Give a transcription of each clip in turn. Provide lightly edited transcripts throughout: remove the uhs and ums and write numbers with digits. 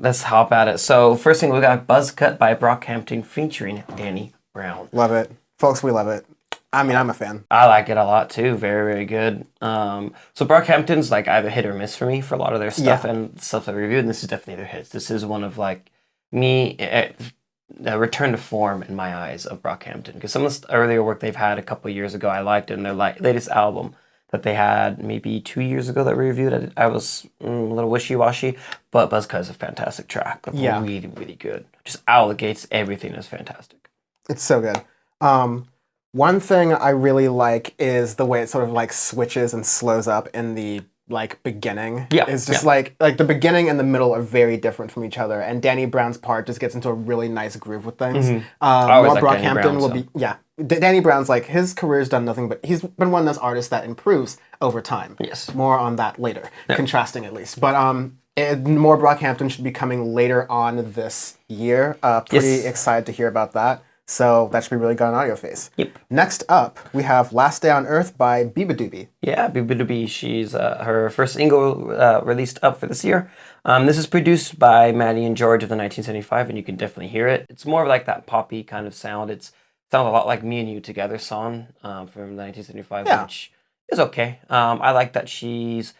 let's hop at it. So first thing we got Buzz Cut by Brockhampton featuring Danny Brown. Love it. Folks, we love it. I mean, I'm a fan. I like it a lot too. Very, very good. So Brockhampton's like either hit or miss for me for a lot of their stuff and stuff that I reviewed, and this is definitely their hits. This is one of like a return to form in my eyes of Brockhampton, because some of the earlier work they've had a couple years ago I liked, and their latest album that they had maybe 2 years ago that we reviewed, I was a little wishy-washy, but Buzzcut is a fantastic track. Really, really good. Just out of the gates, everything is fantastic. It's so good. One thing I really like is the way it sort of like switches and slows up in the like beginning. Yeah. It's just like the beginning and the middle are very different from each other, and Danny Brown's part just gets into a really nice groove with things. More Brockhampton will be Danny Brown's like his career's done nothing but he's been one of those artists that improves over time. Yes. More on that later, contrasting at least. But more Brockhampton should be coming later on this year. Pretty excited to hear about that. So that should be really good on Audioface. Yep. Next up, we have Last Day on Earth by Bibadoobe. Yeah, Bibadoobe. She's her first single released up for this year. This is produced by Maddie and George of the 1975, and you can definitely hear it. It's more of like that poppy kind of sound. It sounds a lot like Me and You Together song from 1975, which is okay. I like that she's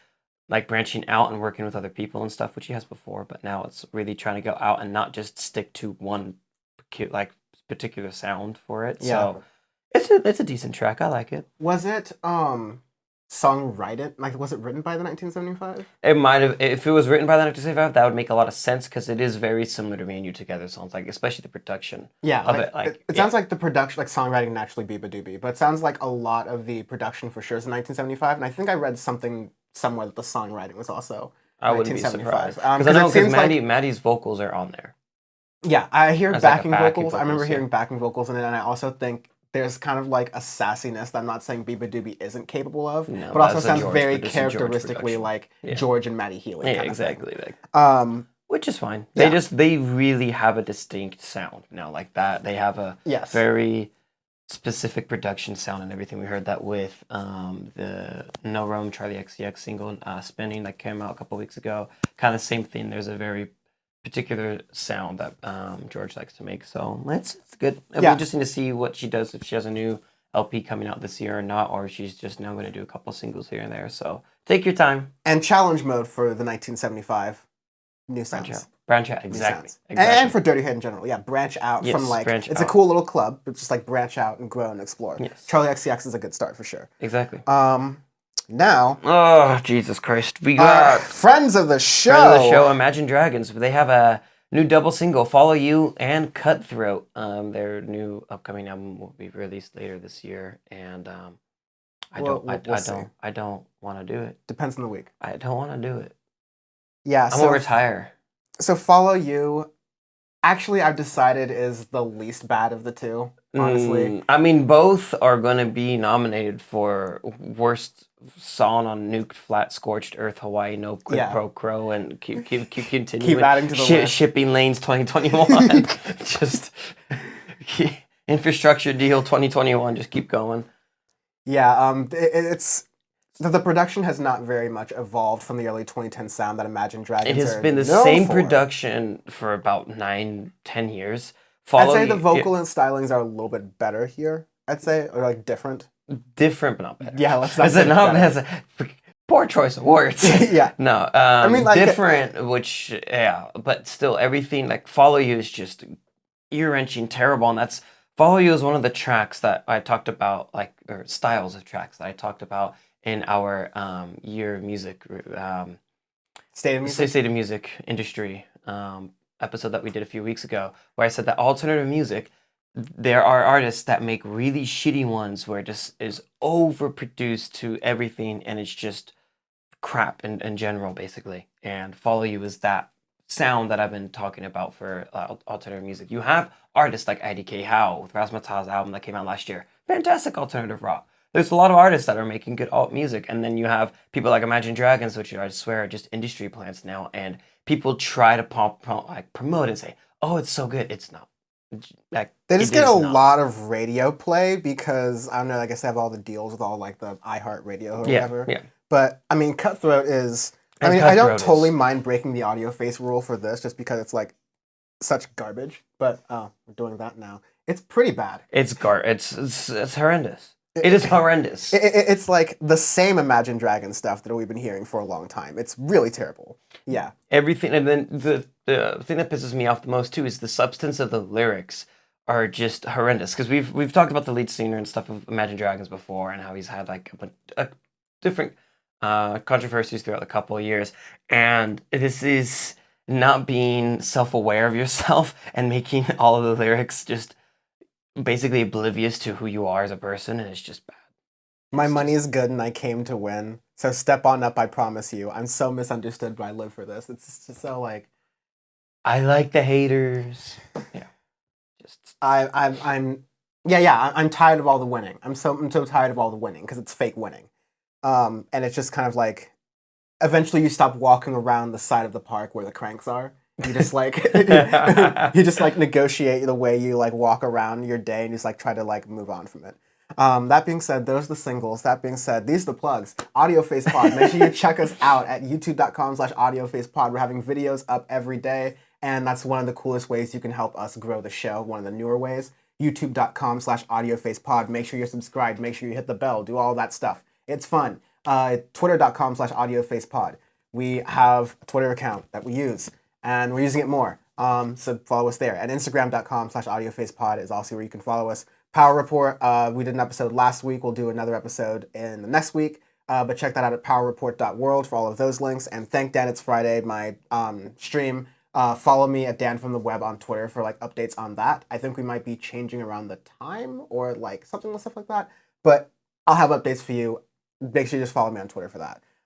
like branching out and working with other people and stuff, which she has before, but now it's really trying to go out and not just stick to one particular sound for it. So it's a decent track. I like it. Was it songwritten? Like, was it written by the 1975? It might have. If it was written by the 1975, that would make a lot of sense, because it is very similar to Me and You Together songs, like especially the production. Yeah, of it. Like it sounds like the production, like songwriting, naturally Bibadoobe, but it sounds like a lot of the production for sure is in 1975. And I think I read something somewhere that the songwriting was also. I wouldn't be surprised, because I know Maddie's vocals are on there. Yeah, I hear backing vocals. I remember hearing backing vocals in it, and I also think there's kind of like a sassiness that I'm not saying Bibadoobe isn't capable of, but also sounds very characteristically like George and Maddie Healy. Yeah, exactly. Which is fine. They really have a distinct sound now, like that. They have a very specific production sound and everything. We heard that with the No Rome Charlie XCX single Spinning that came out a couple weeks ago. Kind of same thing. There's a very particular sound that George likes to make, so it's good. It'll be interesting to see what she does, if she has a new LP coming out this year or not, or if she's just now going to do a couple singles here and there. So take your time. And challenge mode for the 1975 new sounds. Branch out, exactly. And for Dirty Head in general, branch out from like it's a cool little club, but just like branch out and grow and explore. Yes. Charlie XCX is a good start for sure. Exactly. Now, oh Jesus Christ, we got friends of the show. Imagine Dragons. They have a new double single, "Follow You" and "Cutthroat." Their new upcoming album will be released later this year, and I don't want to do it. Depends on the week. I don't want to do it. Yeah, I'm gonna retire. So "Follow You," actually, I've decided is the least bad of the two. Honestly, I mean, both are gonna be nominated for worst song on Nuked Flat Scorched Earth Hawaii, No Quid Pro Quo, and keep continuing. Keep adding to the list. Shipping Lanes 2021. Just infrastructure deal 2021. Just keep going. Yeah, it's the production has not very much evolved from the early 2010 sound that Imagine Dragons. It has been the same production for about 9-10 years. I'd say the vocal and stylings are a little bit better here. I'd say, or like different. Different, but not better. Yeah, let's not say better. Poor choice of words. Yeah. No, I mean, like, different, but still, everything, like, "Follow You" is just ear-wrenching, terrible, and that's, "Follow You" is one of the tracks that I talked about, like, or styles of tracks that I talked about in our year of music, State of Music industry episode that we did a few weeks ago, where I said that alternative music, there are artists that make really shitty ones where it just is overproduced to everything, and it's just crap in general, basically. And "Follow You" is that sound that I've been talking about for alternative music. You have artists like IDK Howe with Razzmatazz album that came out last year. Fantastic alternative rock. There's a lot of artists that are making good alt music, and then you have people like Imagine Dragons, which I swear are just industry plants now, and people try to promote and say, "Oh, it's so good." It's not. Like, they just get a lot of radio play because, I don't know, I guess they have all the deals with all like the iHeartRadio or whatever. Yeah. But I mean, Cutthroat is I mean, I don't totally mind breaking the Audioface rule for this just because it's like such garbage, but we're doing that now. It's pretty bad. It's horrendous. It is horrendous. It's like the same Imagine Dragons stuff that we've been hearing for a long time. It's really terrible. Yeah. Everything, and then the thing that pisses me off the most too is the substance of the lyrics are just horrendous. Because we've talked about the lead singer and stuff of Imagine Dragons before, and how he's had like a different controversies throughout a couple of years, and this is not being self-aware of yourself and making all of the lyrics just basically oblivious to who you are as a person, and it's just bad. My money is good and I came to win. So step on up, I promise you. I'm so misunderstood, but I live for this. It's just so like I like the haters. Yeah. Just I'm tired of all the winning. I'm so tired of all the winning because it's fake winning. And it's just kind of like eventually you stop walking around the side of the park where the cranks are. You just like you just like negotiate the way you like walk around your day and just like try to like move on from it. That being said, those are the singles. That being said, these are the plugs. Audioface Pod. Make sure you check us out at youtube.com/audiofacepod. We're having videos up every day, and that's one of the coolest ways you can help us grow the show, one of the newer ways. youtube.com/audiofacepod. Make sure you're subscribed. Make sure you hit the bell. Do all that stuff. It's fun. Twitter.com/audiofacepod. We have a Twitter account that we use, and we're using it more. So follow us there. And Instagram.com/audiofacepod is also where you can follow us. Power Report, we did an episode last week. We'll do another episode in the next week. But check that out at powerreport.world for all of those links. And thank Dan It's Friday, my stream. Follow me at Dan from the Web on Twitter for like updates on that. I think we might be changing around the time or like something and stuff like that. But I'll have updates for you. Make sure you just follow me on Twitter for that.